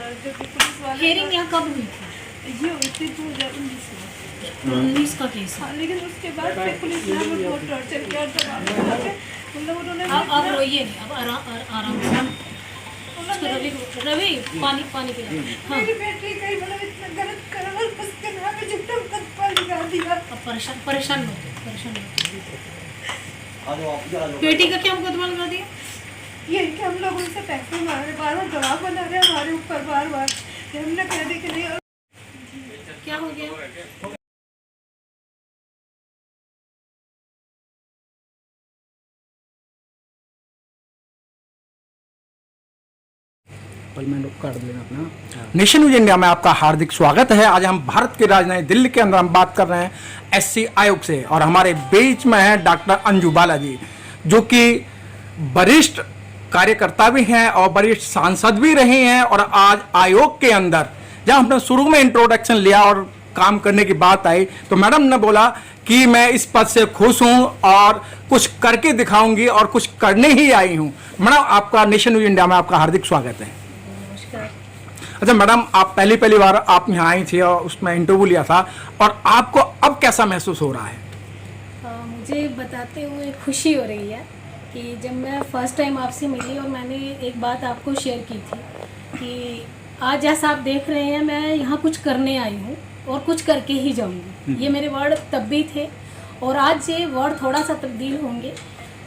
जो कि पुलिस वाले हियरिंग यहाँ कब हुई थी? ये हुई थी 2019 में। 19 का केस है। हाँ, लेकिन उसके बाद फिर पुलिस ने हमें बहुत टॉर्चर किया और जब आगे मतलब उन्होंने अब रोइए नहीं, अब आराम से। रवि रवि पानी पिला। हाँ, मेरी बेटी कहीं मतलब इतना गलत करा और उसके नाम पे झूठा तत्पर लगा दिया। अब परेशान मत हो। बेटी का क्या मुकदमा लगा दिया? ये कि हम लोग उनसे पैसे मांग रहे, बार बार दबाव बना रहे हैं हमारे ऊपर, बार बार हमने कह दी कि नहीं। क्या हो गया? नेशन न्यूज इंडिया में आपका हार्दिक स्वागत है। आज हम भारत की राजधानी दिल्ली के अंदर हम बात कर रहे हैं एससी आयोग से और हमारे बीच में है डॉक्टर अंजू बाला जी, जो कि वरिष्ठ कार्यकर्ता भी हैं और वरिष्ठ सांसद भी रही हैं। और आज आयोग के अंदर जब हमने शुरू में इंट्रोडक्शन लिया और काम करने की बात आई तो मैडम ने बोला कि मैं इस पद से खुश हूं और कुछ करके दिखाऊंगी और कुछ करने ही आई हूं। मैडम, आपका नेशन न्यूज इंडिया में आपका हार्दिक स्वागत है। अच्छा मैडम, आप पहली बार आप यहाँ आई थी और उसमें इंटरव्यू लिया था, और आपको अब कैसा महसूस हो रहा है? मुझे बताते हुए खुशी हो रही है कि जब मैं फर्स्ट टाइम आपसे मिली और मैंने एक बात आपको शेयर की थी कि आज जैसा आप देख रहे हैं मैं यहाँ कुछ करने आई हूँ और कुछ करके ही जाऊँगी। ये मेरे वर्ड तब भी थे और आज ये वर्ड थोड़ा सा तब्दील होंगे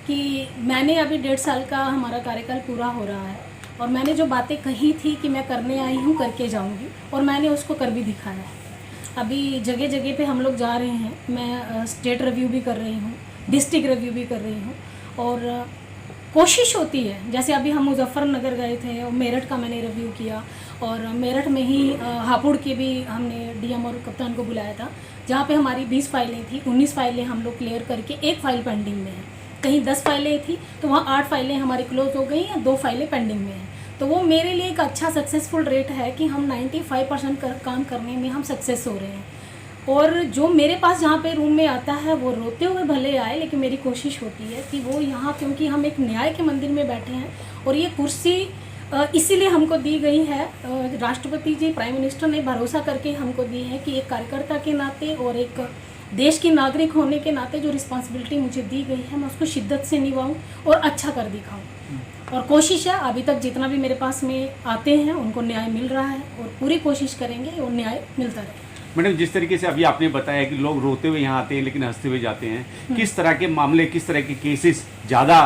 कि मैंने अभी 1.5 साल का हमारा कार्यकाल पूरा हो रहा है और मैंने जो बातें कही थी कि मैं करने आई हूँ करके जाऊँगी और मैंने उसको कर भी दिखाया है। अभी जगह जगह पे हम लोग जा रहे हैं, मैं स्टेट रिव्यू भी कर रही हूँ, डिस्ट्रिक्ट रिव्यू भी कर रही हूँ और कोशिश होती है। जैसे अभी हम मुजफ्फरनगर गए थे और मेरठ का मैंने रिव्यू किया और मेरठ में ही हापुड़ के भी हमने डीएम और कप्तान को बुलाया था, जहाँ पे हमारी 20 फाइलें थी, 19 फाइलें हम लोग क्लियर करके एक फ़ाइल पेंडिंग में है। कहीं 10 फाइलें थी तो वहाँ 8 फाइलें हमारी क्लोज हो गई हैं, 2 फाइलें पेंडिंग में हैं। तो वो मेरे लिए एक अच्छा सक्सेसफुल रेट है कि हम 95% काम करने में हम सक्सेस हो रहे हैं। और जो मेरे पास जहाँ पे रूम में आता है वो रोते हुए भले आए, लेकिन मेरी कोशिश होती है कि वो यहाँ, क्योंकि हम एक न्याय के मंदिर में बैठे हैं और ये कुर्सी इसीलिए हमको दी गई है। राष्ट्रपति जी, प्राइम मिनिस्टर ने भरोसा करके हमको दी है कि एक कार्यकर्ता के नाते और एक देश की नागरिक होने के नाते जो रिस्पॉन्सिबिलिटी मुझे दी गई है मैं उसको शिद्दत से निभाऊं और अच्छा कर दिखाऊं। और कोशिश है, अभी तक जितना भी मेरे पास में आते हैं उनको न्याय मिल रहा है और पूरी कोशिश करेंगे और न्याय मिलता रहे। मैडम, जिस तरीके से अभी आपने बताया कि लोग रोते हुए यहाँ आते हैं लेकिन हंसते हुए जाते हैं, किस तरह के मामले, किस तरह के केसेस ज़्यादा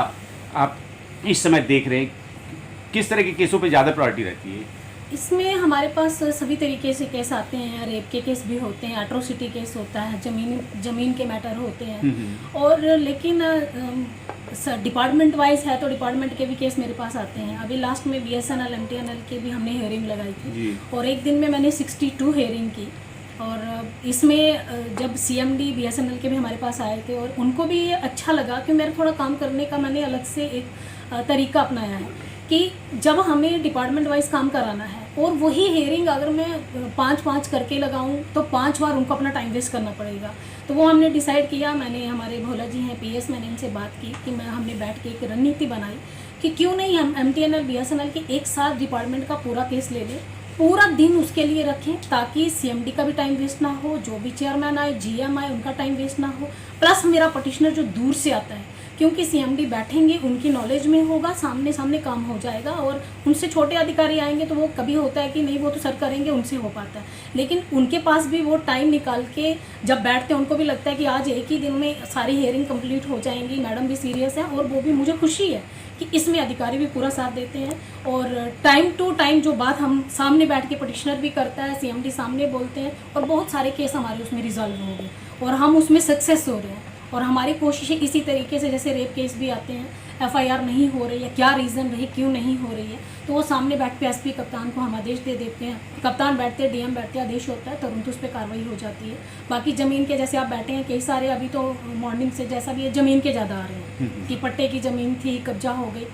आप इस समय देख रहे हैं? किस तरह के केसों पे ज़्यादा प्रायोरिटी रहती है? इसमें हमारे पास सभी तरीके से केस आते हैं। रेप के केस भी होते हैं, एट्रोसिटी केस होता है, ज़मीन के मैटर होते हैं और लेकिन डिपार्टमेंट वाइज है तो डिपार्टमेंट के भी केस मेरे पास आते हैं। अभी लास्ट में BSNL MTNL के भी हमने हियरिंग लगाई थी और एक दिन में मैंने 62 हियरिंग की। और इसमें जब CMD BSNL के भी हमारे पास आए थे और उनको भी ये अच्छा लगा कि मेरा थोड़ा काम करने का मैंने अलग से एक तरीका अपनाया है कि जब हमें डिपार्टमेंट वाइज काम कराना है और वही हियरिंग अगर मैं 5 करके लगाऊं तो 5 बार उनको अपना टाइम वेस्ट करना पड़ेगा। तो वो हमने डिसाइड किया, मैंने, हमारे भोला जी हैं PS, मैंने इनसे बात की कि हमने बैठ के एक रणनीति बनाई कि क्यों नहीं हम MTNL BSNL के एक साथ डिपार्टमेंट का पूरा केस ले लें, पूरा दिन उसके लिए रखें ताकि CMD का भी टाइम वेस्ट ना हो, जो भी चेयरमैन आए, GM आए, उनका टाइम वेस्ट ना हो, प्लस मेरा पटिशनर जो दूर से आता है, क्योंकि CMD बैठेंगे, उनकी नॉलेज में होगा, सामने सामने काम हो जाएगा। और उनसे छोटे अधिकारी आएंगे तो वो कभी होता है कि नहीं वो तो सर करेंगे, उनसे हो पाता है, लेकिन उनके पास भी वो टाइम निकाल के जब बैठते हैं उनको भी लगता है कि आज एक ही दिन में सारी हियरिंग कंप्लीट हो जाएंगी। मैडम भी सीरियस है और वो भी, मुझे खुशी है कि इसमें अधिकारी भी पूरा साथ देते हैं और टाइम टू टाइम जो बात हम सामने बैठ के पटिशनर भी करता है, CMD सामने बोलते हैं और बहुत सारे केस हमारे उसमें रिजॉल्व हो गए और हम उसमें सक्सेस हो रहे हैं। और हमारी कोशिशें इसी तरीके से, जैसे रेप केस भी आते हैं, FIR नहीं हो रही है, क्या रीज़न रही, क्यों नहीं हो रही है, तो वो सामने बैठ के SP कप्तान को हम आदेश दे देते हैं, कप्तान बैठते हैं, DM बैठते हैं, आदेश होता है, तुरंत उस पर कार्रवाई हो जाती है। बाकी ज़मीन के जैसे आप बैठे हैं, कई सारे अभी तो मॉर्निंग से जैसा भी है ज़मीन के ज़्यादा आ रहे हैं कि पट्टे की ज़मीन थी, कब्जा हो गई।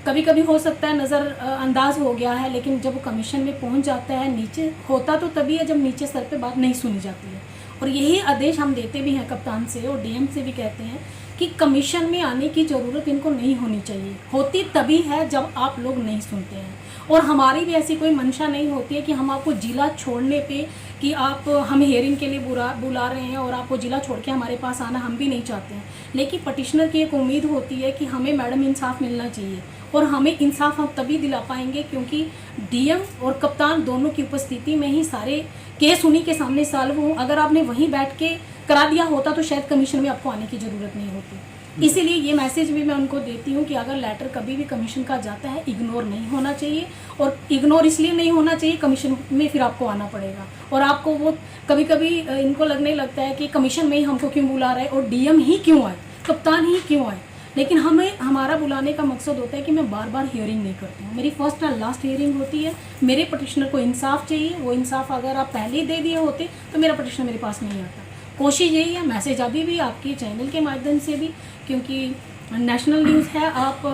कभी कभी हो सकता है नज़र अंदाज हो गया है, लेकिन जब वो कमीशन में पहुँच जाता है, नीचे होता तो तभी है जब नीचे सर पे बात नहीं सुनी जाती है। और यही आदेश हम देते भी हैं कप्तान से और DM से भी कहते हैं कि कमीशन में आने की ज़रूरत इनको नहीं होनी चाहिए। होती तभी है जब आप लोग नहीं सुनते हैं, और हमारी भी ऐसी कोई मंशा नहीं होती है कि हम आपको जिला छोड़ने पे कि आप हम हेयरिंग के लिए बुला रहे हैं और आपको जिला छोड़ के हमारे पास आना हम भी नहीं चाहते हैं। लेकिन पटिशनर की एक उम्मीद होती है कि हमें मैडम इंसाफ मिलना चाहिए, और हमें इंसाफ हम तभी दिला पाएंगे क्योंकि डीएम और कप्तान दोनों की उपस्थिति में ही सारे केस उन्हीं के सामने सॉल्व हों। अगर आपने वहीं बैठ के करा दिया होता तो शायद कमीशन में आपको आने की ज़रूरत नहीं होती। इसीलिए ये मैसेज भी मैं उनको देती हूँ कि अगर लेटर कभी भी कमीशन का जाता है इग्नोर नहीं होना चाहिए, और इग्नोर इसलिए नहीं होना चाहिए, कमीशन में फिर आपको आना पड़ेगा। और आपको वो कभी कभी इनको लगने लगता है कि कमीशन में ही हमको क्यों बुला रहे और डीएम ही क्यों आए, कप्तान ही क्यों आए। लेकिन हमारा बुलाने का मकसद होता है कि मैं बार बार हियरिंग नहीं करती हूँ। मेरी फर्स्ट और लास्ट हियरिंग होती है। मेरे पटिशनर को इंसाफ चाहिए, वो इंसाफ अगर आप पहले ही दे दिए होते तो मेरा पटिशनर मेरे पास नहीं आता। कोशिश यही है, मैसेज अभी भी आपके चैनल के माध्यम से भी, क्योंकि नेशनल न्यूज़ है, आप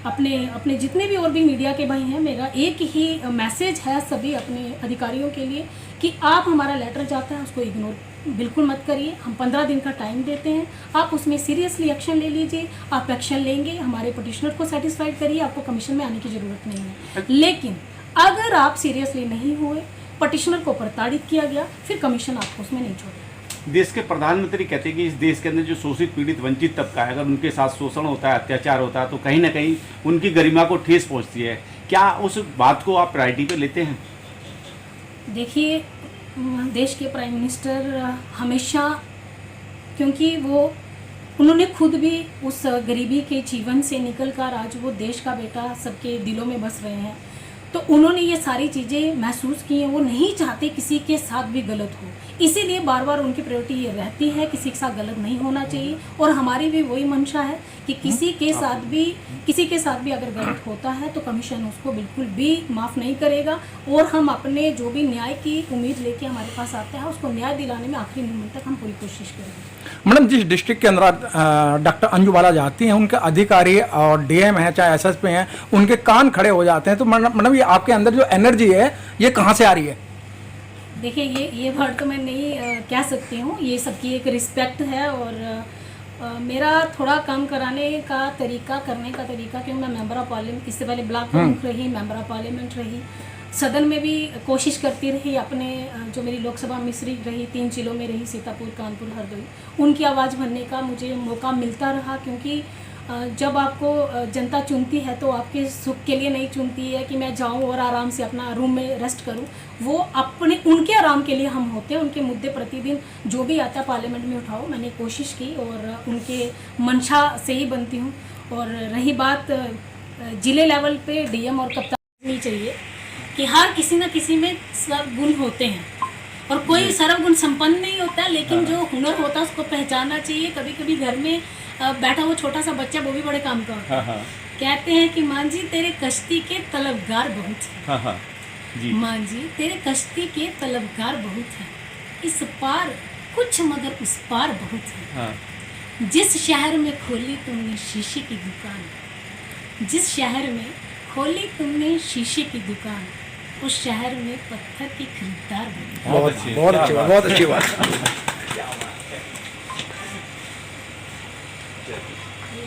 अपने जितने भी और भी मीडिया के भाई हैं, मेरा एक ही मैसेज है सभी अपने अधिकारियों के लिए कि आप हमारा लेटर जाता है उसको इग्नोर बिल्कुल मत करिए। हम 15 दिन का टाइम देते हैं, आप उसमें सीरियसली एक्शन ले लीजिए। आप एक्शन लेंगे, हमारे पटिशनर को सेटिस्फाइड करिए, आपको कमीशन में आने की ज़रूरत नहीं है। लेकिन अगर आप सीरियसली नहीं हुए, पटिशनर को प्रताड़ित किया गया, फिर कमीशन आपको उसमें नहीं छोड़ेगा। देश के प्रधानमंत्री कहते हैं कि इस देश के अंदर जो शोषित पीड़ित वंचित तबका है, अगर उनके साथ शोषण होता है, अत्याचार होता है, तो कहीं ना कहीं उनकी गरिमा को ठेस पहुंचती है। क्या उस बात को आप प्रायोरिटी पे लेते हैं? देखिए, देश के प्राइम मिनिस्टर हमेशा, क्योंकि उन्होंने खुद भी उस गरीबी के जीवन से निकलकर आज वो देश का बेटा सबके दिलों में बस रहे हैं, तो उन्होंने ये सारी चीज़ें महसूस की हैं। वो नहीं चाहते किसी के साथ भी गलत हो, इसीलिए बार बार उनकी प्रायोरिटी ये रहती है किसी के साथ गलत नहीं होना चाहिए। और हमारी भी वही मंशा है कि किसी के साथ भी अगर गलत होता है तो कमीशन उसको बिल्कुल भी माफ़ नहीं करेगा, और हम अपने जो भी न्याय की उम्मीद लेके हमारे पास आते हैं उसको न्याय दिलाने में आखिरी मोमेंट तक हम पूरी कोशिश करेंगे। मैडम, जिस डिस्ट्रिक्ट के अंदर डॉक्टर अंजू बाला जाती हैं, उनके अधिकारी और डीएम हैं चाहे एसएसपी हैं, उनके कान खड़े हो जाते हैं। तो मैडम, ये आपके अंदर जो एनर्जी है ये कहाँ से आ रही है? देखिए, ये वर्ड तो मैं नहीं कह सकती हूँ, ये सबकी एक रिस्पेक्ट है। और मेरा थोड़ा काम कराने का तरीका, करने का तरीका, क्योंकि मैं मेंबर ऑफ पार्लियामेंट, इससे पहले ब्लॉक प्रमुख रही, मेंबर ऑफ पार्लियामेंट रही, सदन में भी कोशिश करती रही, अपने जो मेरी लोकसभा मिश्री रही, 3 जिलों में रही, सीतापुर, कानपुर, हरदोई, उनकी आवाज़ भरने का मुझे मौका मिलता रहा। क्योंकि जब आपको जनता चुनती है तो आपके सुख के लिए नहीं चुनती है कि मैं जाऊं और आराम से अपना रूम में रेस्ट करूं, वो उनके आराम के लिए हम होते हैं। उनके मुद्दे प्रतिदिन जो भी आता है पार्लियामेंट में उठाओ, मैंने कोशिश की और उनके मंशा से ही बनती हूं। और रही बात जिले लेवल पे डीएम और कप्तान नहीं चाहिए कि हर किसी न किसी में सर्वगुण होते हैं, और कोई सर्वगुण संपन्न नहीं होता, लेकिन जो हुनर होता है उसको पहचानना चाहिए। कभी कभी घर में बैठा वो छोटा सा बच्चा, वो भी बड़े काम का होता है। कहते हैं कि मां जी तेरे कश्ती के तलबगार बहुत है, मां जी तेरे कश्ती के तलबगार बहुत है, इस पार कुछ मगर उस पार बहुत है। जिस शहर में खोली तुमने शीशे की दुकान, जिस शहर में खोली तुमने शीशे की दुकान, उस शहर में पत्थर की खरीदार बनी। बहुत अच्छी बात।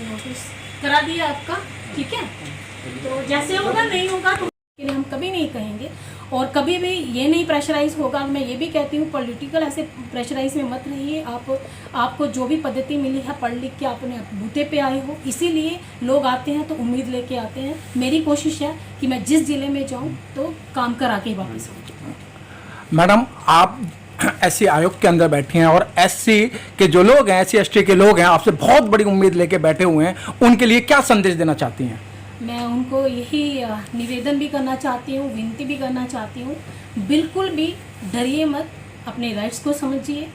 नोटिस करा दिया आपका, ठीक है। तो जैसे होगा, नहीं होगा तो हम कभी नहीं कहेंगे, और कभी भी ये नहीं प्रेशराइज होगा। मैं ये भी कहती हूँ, पॉलिटिकल ऐसे प्रेशराइज में मत रहिए। आपको जो भी पद्धति मिली है, पढ़ लिख के अपने बूते पे आए हो, इसीलिए लोग आते हैं तो उम्मीद लेके आते हैं। मेरी कोशिश है कि मैं जिस जिले में जाऊँ तो काम करा के वापस आऊँ। मैडम, आप एससी आयोग के अंदर बैठी हैं, और एससी के जो लोग हैं, एससी एसटी के लोग हैं, आपसे बहुत बड़ी उम्मीद लेके बैठे हुए हैं, उनके लिए क्या संदेश देना चाहती हैं? मैं उनको यही निवेदन भी करना चाहती हूँ, विनती भी करना चाहती हूँ, बिल्कुल भी डरिए मत, अपने राइट्स को समझिए।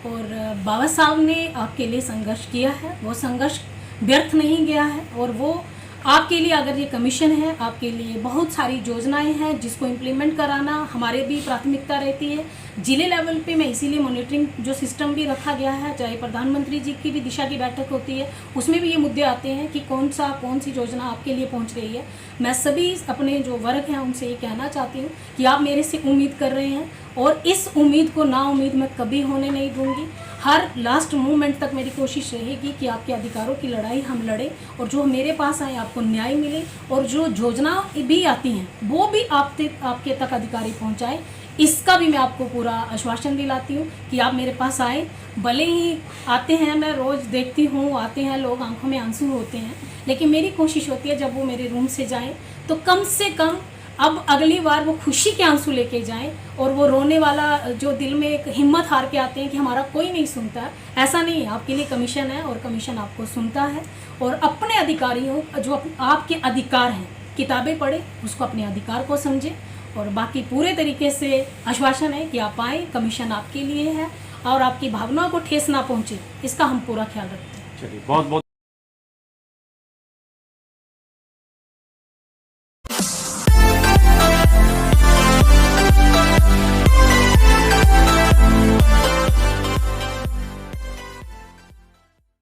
और बाबा साहब ने आपके लिए संघर्ष किया है, वो संघर्ष व्यर्थ नहीं गया है, और वो आपके लिए, अगर ये कमीशन है, आपके लिए बहुत सारी योजनाएं हैं जिसको इम्प्लीमेंट कराना हमारे भी प्राथमिकता रहती है। जिले लेवल पे मैं इसीलिए मॉनिटरिंग जो सिस्टम भी रखा गया है, चाहे प्रधानमंत्री जी की भी दिशा की बैठक होती है, उसमें भी ये मुद्दे आते हैं कि कौन सी योजना आपके लिए पहुंच रही है। मैं सभी अपने जो वर्ग हैं उनसे ये कहना चाहती हूँ कि आप मेरे से उम्मीद कर रहे हैं, और इस उम्मीद को ना उम्मीद मैं कभी होने नहीं दूंगी। हर लास्ट मोमेंट तक मेरी कोशिश रहेगी कि आपके अधिकारों की लड़ाई हम लड़ें और जो मेरे पास आए आपको न्याय मिले और जो योजना भी आती हैं वो भी आपके तक अधिकारी पहुंचाए। इसका भी मैं आपको पूरा आश्वासन दिलाती हूँ कि आप मेरे पास आए। भले ही आते हैं, मैं रोज़ देखती हूँ, आते हैं लोग, आंखों में आंसू होते हैं, लेकिन मेरी कोशिश होती है जब वो मेरे रूम से जाएं तो कम से कम अब अगली बार वो खुशी के आंसू लेके जाएं और वो रोने वाला जो दिल में एक हिम्मत हार के आते हैं कि हमारा कोई नहीं सुनता, ऐसा नहीं है। आपके लिए कमीशन है और कमीशन आपको सुनता है। और अपने अधिकारियों जो आपके अधिकार हैं, किताबें पढ़े, उसको अपने अधिकार को समझे और बाकी पूरे तरीके से आश्वासन है कि आप आए, कमीशन आपके लिए है और आपकी भावनाओं को ठेस ना पहुँचे, इसका हम पूरा ख्याल रखते हैं। चलिए, बहुत बहुत